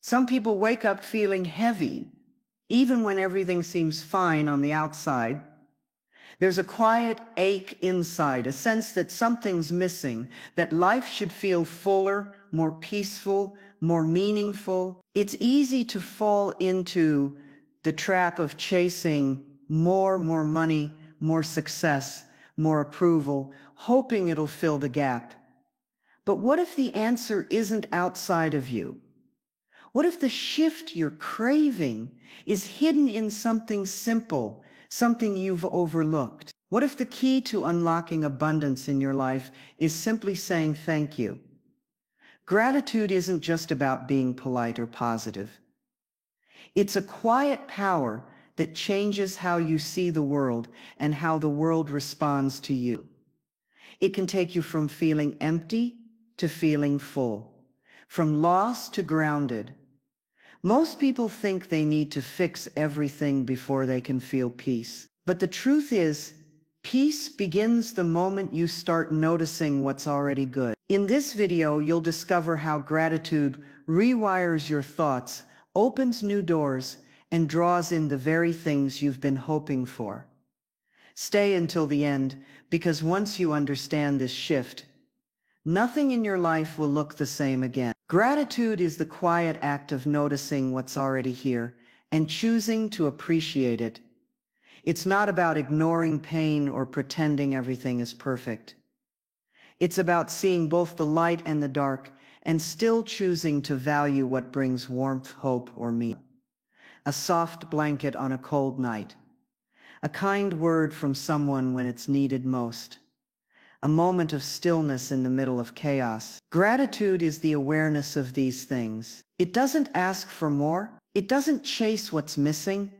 Some people wake up feeling heavy, even when everything seems fine on the outside. There's a quiet ache inside, a sense that something's missing, that life should feel fuller, more peaceful, more meaningful. It's easy to fall into the trap of chasing more money, more success, more approval, hoping it'll fill the gap. But what if the answer isn't outside of you? What if the shift you're craving is hidden in something simple, something you've overlooked? What if the key to unlocking abundance in your life is simply saying thank you? Gratitude isn't just about being polite or positive. It's a quiet power that changes how you see the world and how the world responds to you. It can take you from feeling empty to feeling full, from lost to grounded. Most people think they need to fix everything before they can feel peace. But the truth is, peace begins the moment you start noticing what's already good. In this video, you'll discover how gratitude rewires your thoughts, opens new doors, and draws in the very things you've been hoping for. Stay until the end, because once you understand this shift, nothing in your life will look the same again. Gratitude is the quiet act of noticing what's already here and choosing to appreciate it. It's not about ignoring pain or pretending everything is perfect. It's about seeing both the light and the dark and still choosing to value what brings warmth, hope, or meaning. A soft blanket on a cold night. A kind word from someone when it's needed most. A moment of stillness in the middle of chaos. Gratitude is the awareness of these things. It doesn't ask for more. It doesn't chase what's missing.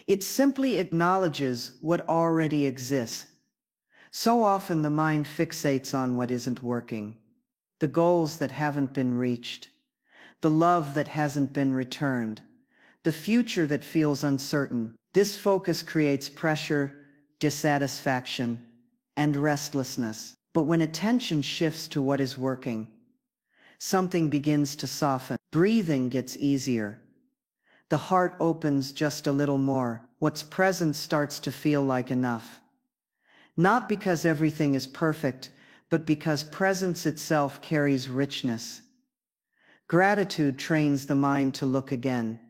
It simply acknowledges what already exists. So often the mind fixates on what isn't working, the goals that haven't been reached, the love that hasn't been returned, the future that feels uncertain. This focus creates pressure, dissatisfaction, and restlessness. But when attention shifts to what is working, something begins to soften. Breathing gets easier. The heart opens just a little more. What's present starts to feel like enough. Not because everything is perfect, but because presence itself carries richness. Gratitude trains the mind to look again,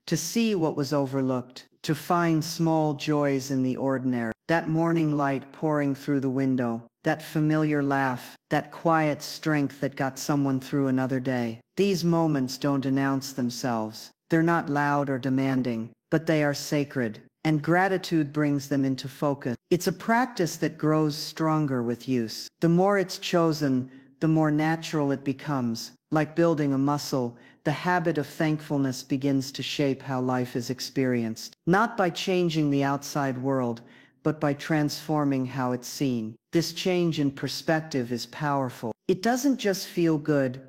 to see what was overlooked, to find small joys in the ordinary. That morning light pouring through the window, that familiar laugh, that quiet strength that got someone through another day. These moments don't announce themselves. They're not loud or demanding, but they are sacred, and gratitude brings them into focus. It's a practice that grows stronger with use. The more it's chosen, the more natural it becomes. Like building a muscle, the habit of thankfulness begins to shape how life is experienced. Not by changing the outside world, but by transforming how it's seen. This change in perspective is powerful. It doesn't just feel good,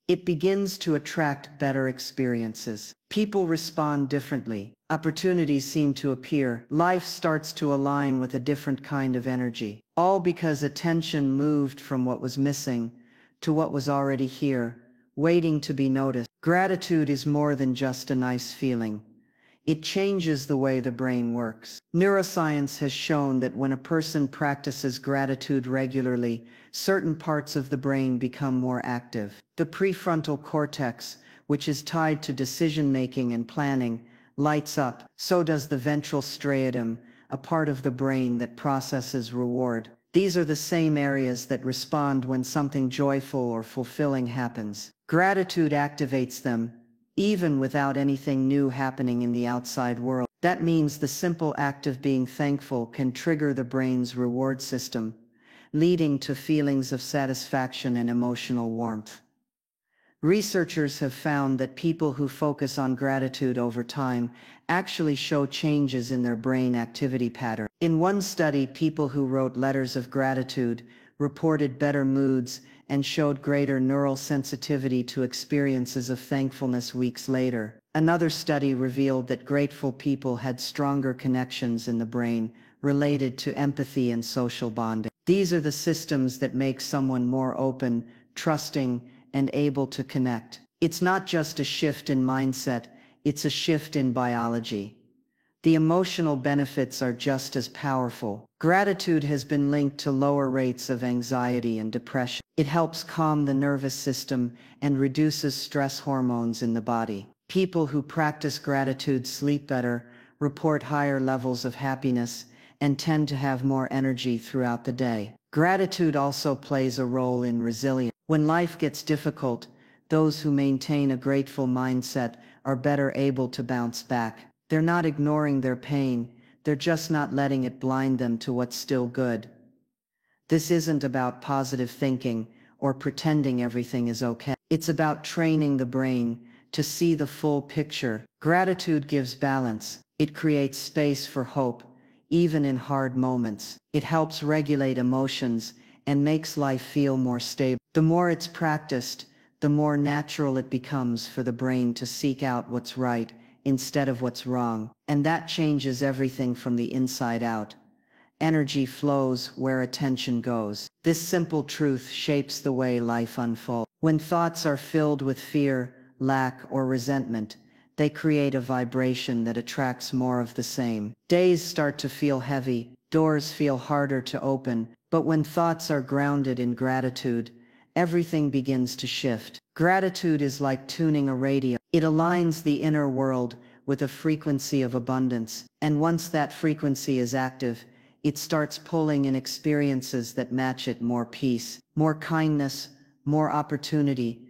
it begins to attract better experiences. People respond differently. Opportunities seem to appear. Life starts to align with a different kind of energy. All because attention moved from what was missing to what was already here, waiting to be noticed. Gratitude is more than just a nice feeling. It changes the way the brain works. Neuroscience has shown that when a person practices gratitude regularly, certain parts of the brain become more active. The prefrontal cortex, which is tied to decision-making and planning, lights up. So does the ventral striatum, a part of the brain that processes reward. These are the same areas that respond when something joyful or fulfilling happens. Gratitude activates them, even without anything new happening in the outside world. That means the simple act of being thankful can trigger the brain's reward system, leading to feelings of satisfaction and emotional warmth. Researchers have found that people who focus on gratitude over time actually show changes in their brain activity pattern. In one study, people who wrote letters of gratitude reported better moods and showed greater neural sensitivity to experiences of thankfulness weeks later. Another study revealed that grateful people had stronger connections in the brain related to empathy and social bonding. These are the systems that make someone more open, trusting, and able to connect. It's not just a shift in mindset, it's a shift in biology. The emotional benefits are just as powerful. Gratitude has been linked to lower rates of anxiety and depression. It helps calm the nervous system and reduces stress hormones in the body. People who practice gratitude sleep better, report higher levels of happiness, and tend to have more energy throughout the day. Gratitude also plays a role in resilience. When life gets difficult, those who maintain a grateful mindset are better able to bounce back. They're not ignoring their pain, they're just not letting it blind them to what's still good. This isn't about positive thinking or pretending everything is okay. It's about training the brain to see the full picture. Gratitude gives balance. It creates space for hope, even in hard moments. It helps regulate emotions and makes life feel more stable. The more it's practiced, the more natural it becomes for the brain to seek out what's right instead of what's wrong. And that changes everything from the inside out. Energy flows where attention goes. This simple truth shapes the way life unfolds. When thoughts are filled with fear, lack, or resentment, they create a vibration that attracts more of the same. Days start to feel heavy, doors feel harder to open, but when thoughts are grounded in gratitude, everything begins to shift. Gratitude is like tuning a radio. It aligns the inner world with a frequency of abundance, and once that frequency is active, it starts pulling in experiences that match it: more peace, more kindness, more opportunity.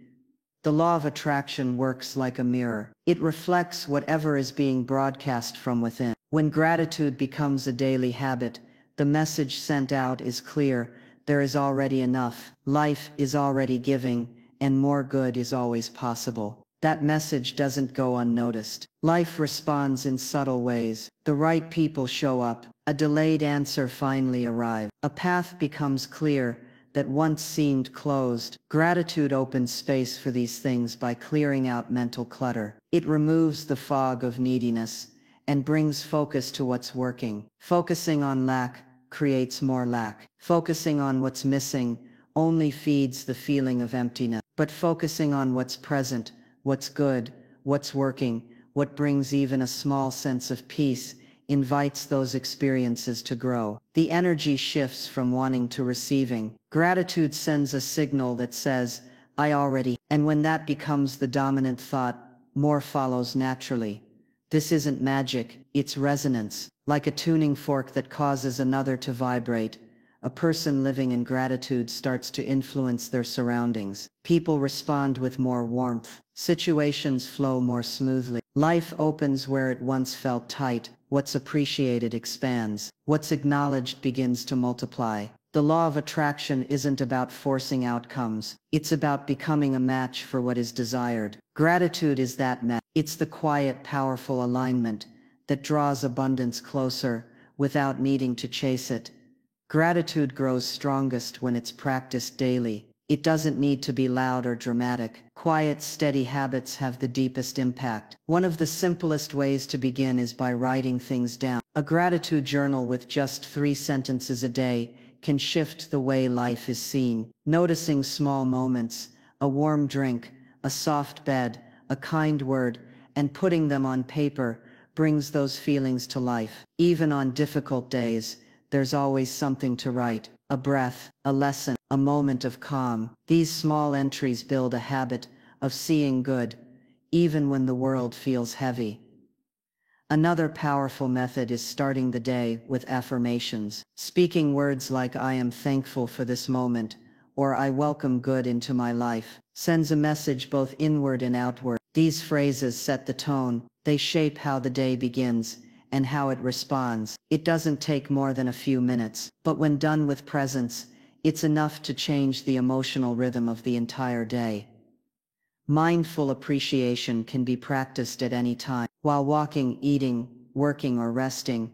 The law of attraction works like a mirror. It reflects whatever is being broadcast from within. When gratitude becomes a daily habit, the message sent out is clear: there is already enough, life is already giving, and more good is always possible. That message doesn't go unnoticed. Life responds in subtle ways. The right people show up. A delayed answer finally arrives. A path becomes clear that once seemed closed. Gratitude opens space for these things by clearing out mental clutter. It removes the fog of neediness and brings focus to what's working. Focusing on lack creates more lack. Focusing on what's missing only feeds the feeling of emptiness. But focusing on what's present, what's good, what's working, what brings even a small sense of peace, invites those experiences to grow. The energy shifts from wanting to receiving. Gratitude sends a signal that says, I already, and when that becomes the dominant thought, more follows naturally. This isn't magic, it's resonance. Like a tuning fork that causes another to vibrate, a person living in gratitude starts to influence their surroundings. People respond with more warmth. Situations flow more smoothly. Life opens where it once felt tight. What's appreciated expands. What's acknowledged begins to multiply. The law of attraction isn't about forcing outcomes. It's about becoming a match for what is desired. Gratitude is that match. It's the quiet, powerful alignment that draws abundance closer without needing to chase it. Gratitude grows strongest when it's practiced daily. It doesn't need to be loud or dramatic. Quiet, steady habits have the deepest impact. One of the simplest ways to begin is by writing things down. A gratitude journal with just 3 sentences a day can shift the way life is seen. Noticing small moments, a warm drink, a soft bed, a kind word, and putting them on paper brings those feelings to life. Even on difficult days, there's always something to write. A breath, a lesson, a moment of calm. These small entries build a habit of seeing good, even when the world feels heavy. Another powerful method is starting the day with affirmations. Speaking words like I am thankful for this moment, or I welcome good into my life, sends a message both inward and outward. These phrases set the tone. They shape how the day begins and how it responds. It doesn't take more than a few minutes, but when done with presence, it's enough to change the emotional rhythm of the entire day. Mindful appreciation can be practiced at any time. While walking, eating, working, or resting,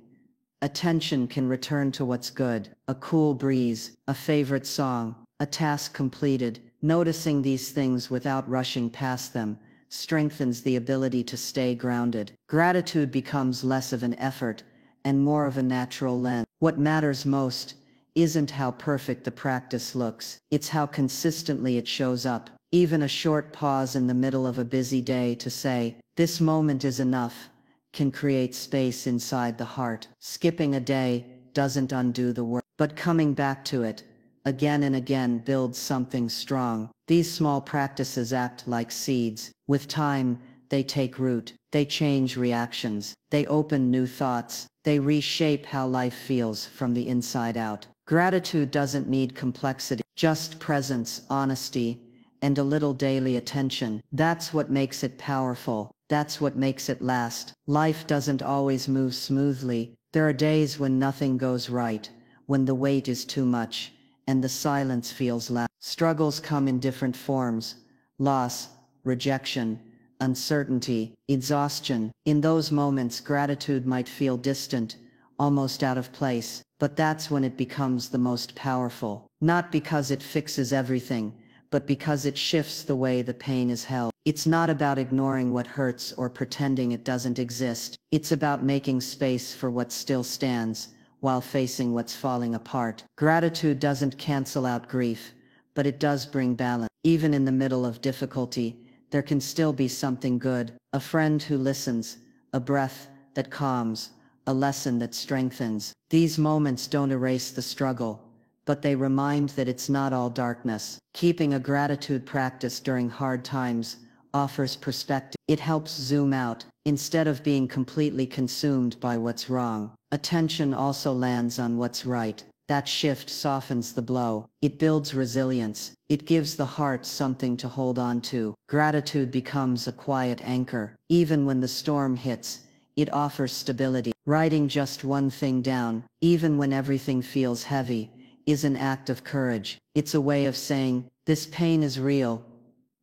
attention can return to what's good. A cool breeze, a favorite song, a task completed. Noticing these things without rushing past them strengthens the ability to stay grounded. Gratitude becomes less of an effort and more of a natural lens. What matters most isn't how perfect the practice looks, it's how consistently it shows up. Even a short pause in the middle of a busy day to say, "This moment is enough," can create space inside the heart. Skipping a day doesn't undo the work, but coming back to it again and again builds something strong. These small practices act like seeds. With time, they take root. They change reactions. They open new thoughts. They reshape how life feels from the inside out. Gratitude doesn't need complexity, just presence, honesty, and a little daily attention. That's what makes it powerful. That's what makes it last. Life doesn't always move smoothly. There are days when nothing goes right, when the weight is too much, and the silence feels loud. Struggles come in different forms: loss, rejection, uncertainty, exhaustion. In those moments, gratitude might feel distant, almost out of place, but that's when it becomes the most powerful. Not because it fixes everything, but because it shifts the way the pain is held. It's not about ignoring what hurts or pretending it doesn't exist. It's about making space for what still stands, while facing what's falling apart. Gratitude doesn't cancel out grief, but it does bring balance. Even in the middle of difficulty, there can still be something good: a friend who listens, a breath that calms, a lesson that strengthens. These moments don't erase the struggle, but they remind that it's not all darkness. Keeping a gratitude practice during hard times offers perspective. It helps zoom out. Instead of being completely consumed by what's wrong, attention also lands on what's right. That shift softens the blow. It builds resilience. It gives the heart something to hold on to. Gratitude becomes a quiet anchor. Even when the storm hits, it offers stability. Writing just one thing down, even when everything feels heavy, is an act of courage. It's a way of saying, "This pain is real,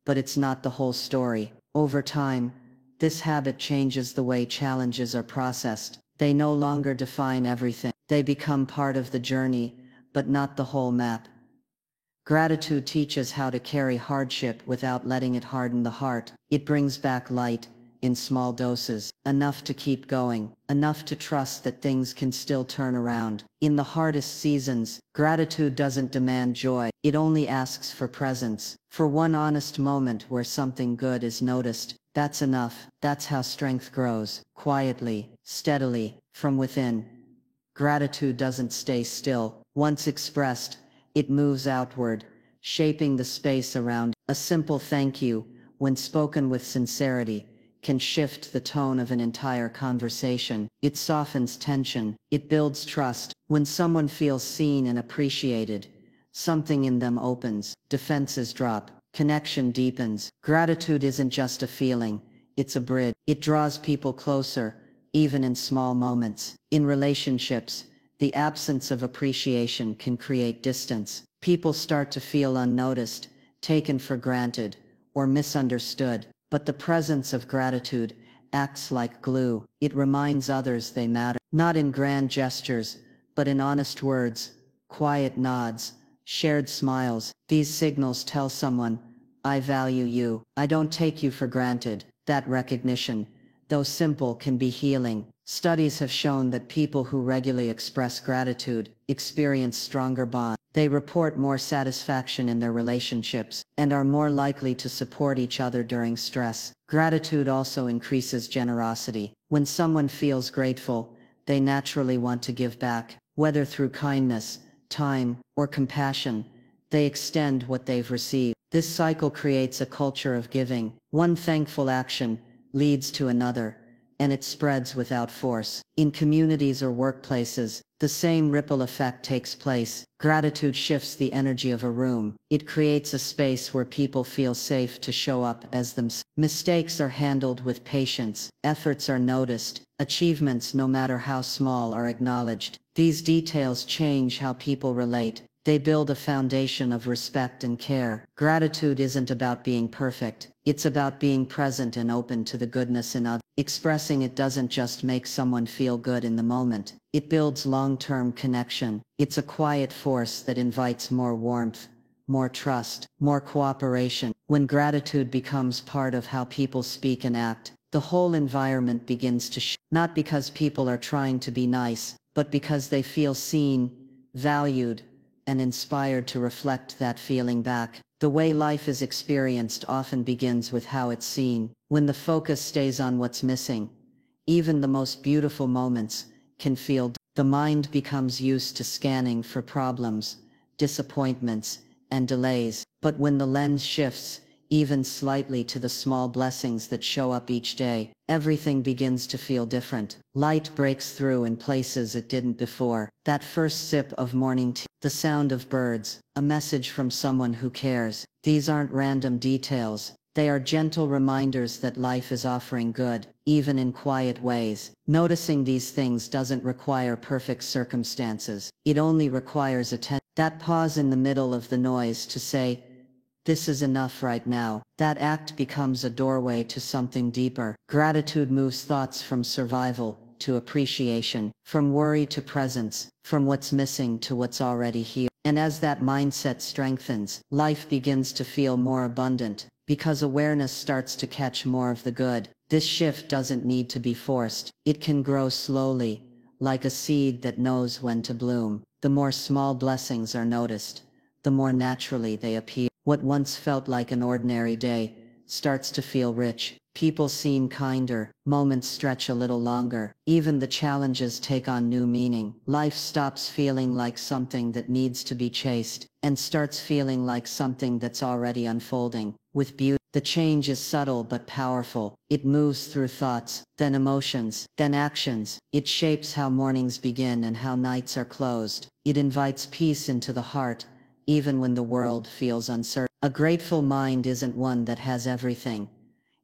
but it's not the whole story." Over time, this habit changes the way challenges are processed. They no longer define everything. They become part of the journey, but not the whole map. Gratitude teaches how to carry hardship without letting it harden the heart. It brings back light, in small doses, enough to keep going, enough to trust that things can still turn around. In the hardest seasons, gratitude doesn't demand joy. It only asks for presence, for one honest moment where something good is noticed. That's enough. That's how strength grows, quietly, steadily, from within. Gratitude doesn't stay still. Once expressed, it moves outward, shaping the space around. A simple thank you, when spoken with sincerity, can shift the tone of an entire conversation. It softens tension. It builds trust. When someone feels seen and appreciated, something in them opens. Defenses drop. Connection deepens. Gratitude isn't just a feeling, it's a bridge. It draws people closer, even in small moments. In relationships, the absence of appreciation can create distance. People start to feel unnoticed, taken for granted, or misunderstood. But the presence of gratitude acts like glue. It reminds others they matter, not in grand gestures, but in honest words, quiet nods, shared smiles. These signals tell someone, "I value you. I don't take you for granted." That recognition, though simple, can be healing. Studies have shown that people who regularly express gratitude experience stronger bonds. They report more satisfaction in their relationships and are more likely to support each other during stress. Gratitude also increases generosity. When someone feels grateful, they naturally want to give back, whether through kindness, time, or compassion. They extend what they've received. This cycle creates a culture of giving. One thankful action leads to another, and it spreads without force. In communities or workplaces, the same ripple effect takes place. Gratitude shifts the energy of a room. It creates a space where people feel safe to show up as themselves. Mistakes are handled with patience. Efforts are noticed. Achievements, no matter how small, are acknowledged. These details change how people relate. They build a foundation of respect and care. Gratitude isn't about being perfect. It's about being present and open to the goodness in others. Expressing it doesn't just make someone feel good in the moment. It builds long-term connection. It's a quiet force that invites more warmth, more trust, more cooperation. When gratitude becomes part of how people speak and act, the whole environment begins to shift. Not because people are trying to be nice, but because they feel seen, valued, and inspired to reflect that feeling back. The way life is experienced often begins with how it's seen. When the focus stays on what's missing, even the most beautiful moments can feel. The mind becomes used to scanning for problems, disappointments, and delays. But when the lens shifts, even slightly, to the small blessings that show up each day, everything begins to feel different. Light breaks through in places it didn't before. That first sip of morning tea, the sound of birds, a message from someone who cares. These aren't random details. They are gentle reminders that life is offering good, even in quiet ways. Noticing these things doesn't require perfect circumstances. It only requires attention. That pause in the middle of the noise to say, "This is enough right now." That act becomes a doorway to something deeper. Gratitude moves thoughts from survival to appreciation, from worry to presence, from what's missing to what's already here. And as that mindset strengthens, life begins to feel more abundant, because awareness starts to catch more of the good. This shift doesn't need to be forced. It can grow slowly, like a seed that knows when to bloom. The more small blessings are noticed, the more naturally they appear. What once felt like an ordinary day starts to feel rich. People seem kinder, moments stretch a little longer, even the challenges take on new meaning. Life stops feeling like something that needs to be chased, and starts feeling like something that's already unfolding. With beauty, the change is subtle but powerful. It moves through thoughts, then emotions, then actions. It shapes how mornings begin and how nights are closed. It invites peace into the heart, even when the world feels uncertain. A grateful mind isn't one that has everything.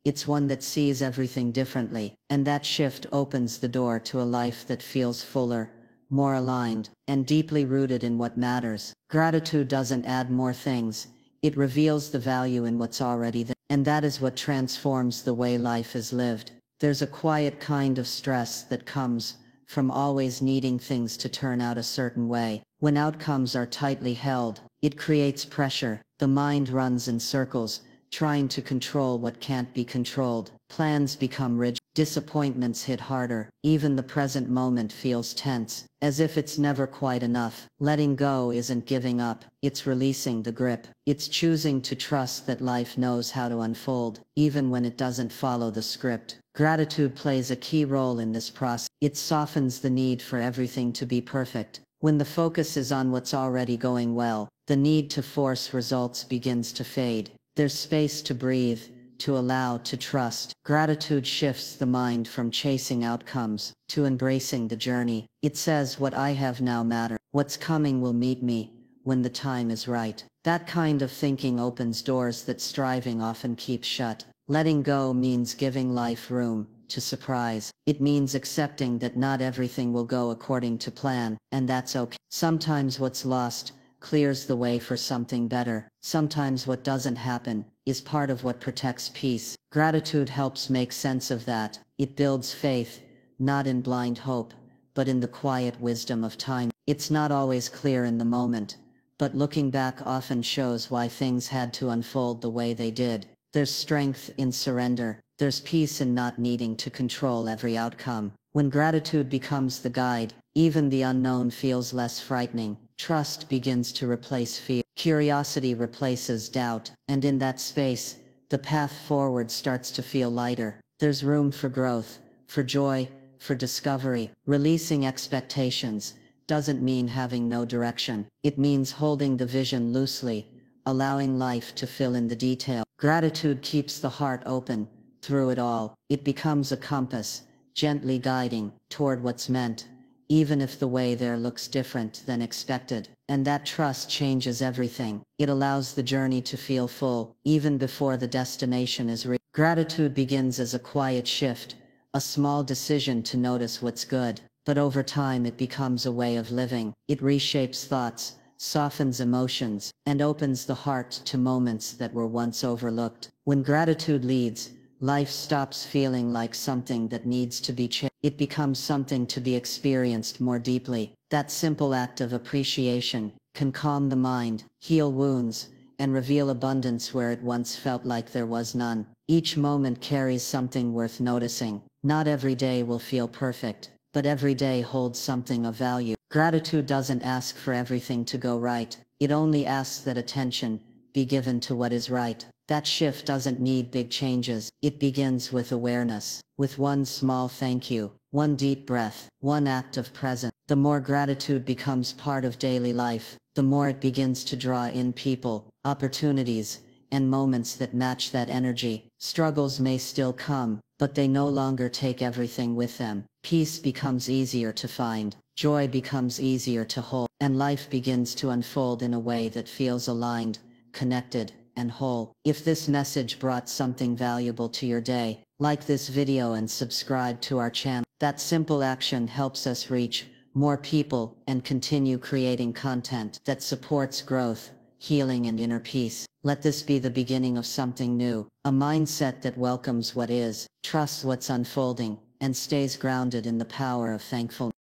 It's one that sees everything differently, and that shift opens the door to a life that feels fuller, more aligned, and deeply rooted in what matters. Gratitude doesn't add more things, it reveals the value in what's already there, and that is what transforms the way life is lived. There's a quiet kind of stress that comes from always needing things to turn out a certain way. When outcomes are tightly held, it creates pressure. The mind runs in circles, trying to control what can't be controlled. Plans become rigid. Disappointments hit harder. Even the present moment feels tense, as if it's never quite enough. Letting go isn't giving up, it's releasing the grip. It's choosing to trust that life knows how to unfold, even when it doesn't follow the script. Gratitude plays a key role in this process. It softens the need for everything to be perfect. When the focus is on what's already going well, the need to force results begins to fade. There's space to breathe, to allow, to trust. Gratitude shifts the mind from chasing outcomes to embracing the journey. It says, what I have now matters. What's coming will meet me when the time is right. That kind of thinking opens doors that striving often keeps shut. Letting go means giving life room to surprise. It means accepting that not everything will go according to plan, and that's okay. Sometimes what's lost clears the way for something better. Sometimes what doesn't happen is part of what protects peace. Gratitude helps make sense of that. It builds faith, not in blind hope, but in the quiet wisdom of time. It's not always clear in the moment, but looking back often shows why things had to unfold the way they did. There's strength in surrender. There's peace in not needing to control every outcome. When gratitude becomes the guide, even the unknown feels less frightening. Trust begins to replace fear. Curiosity replaces doubt. And in that space, the path forward starts to feel lighter. There's room for growth, for joy, for discovery. Releasing expectations doesn't mean having no direction. It means holding the vision loosely, allowing life to fill in the detail. Gratitude keeps the heart open. Through it all, it becomes a compass, gently guiding toward what's meant, even if the way there looks different than expected. And that trust changes everything. It allows the journey to feel full, even before the destination is reached. Gratitude begins as a quiet shift, a small decision to notice what's good, but over time it becomes a way of living. It reshapes thoughts, softens emotions, and opens the heart to moments that were once overlooked. When gratitude leads, life stops feeling like something that needs to be changed. It becomes something to be experienced more deeply. That simple act of appreciation can calm the mind, heal wounds, and reveal abundance where it once felt like there was none. Each moment carries something worth noticing. Not every day will feel perfect, but every day holds something of value. Gratitude doesn't ask for everything to go right. It only asks that attention be given to what is right. That shift doesn't need big changes. It begins with awareness, with one small thank you, one deep breath, one act of presence. The more gratitude becomes part of daily life, the more it begins to draw in people, opportunities, and moments that match that energy. Struggles may still come, but they no longer take everything with them. Peace becomes easier to find, joy becomes easier to hold, and life begins to unfold in a way that feels aligned, connected, and whole. If this message brought something valuable to your day, like this video and subscribe to our channel. That simple action helps us reach more people and continue creating content that supports growth, healing, and inner peace. Let this be the beginning of something new, a mindset that welcomes what is, trusts what's unfolding, and stays grounded in the power of thankfulness.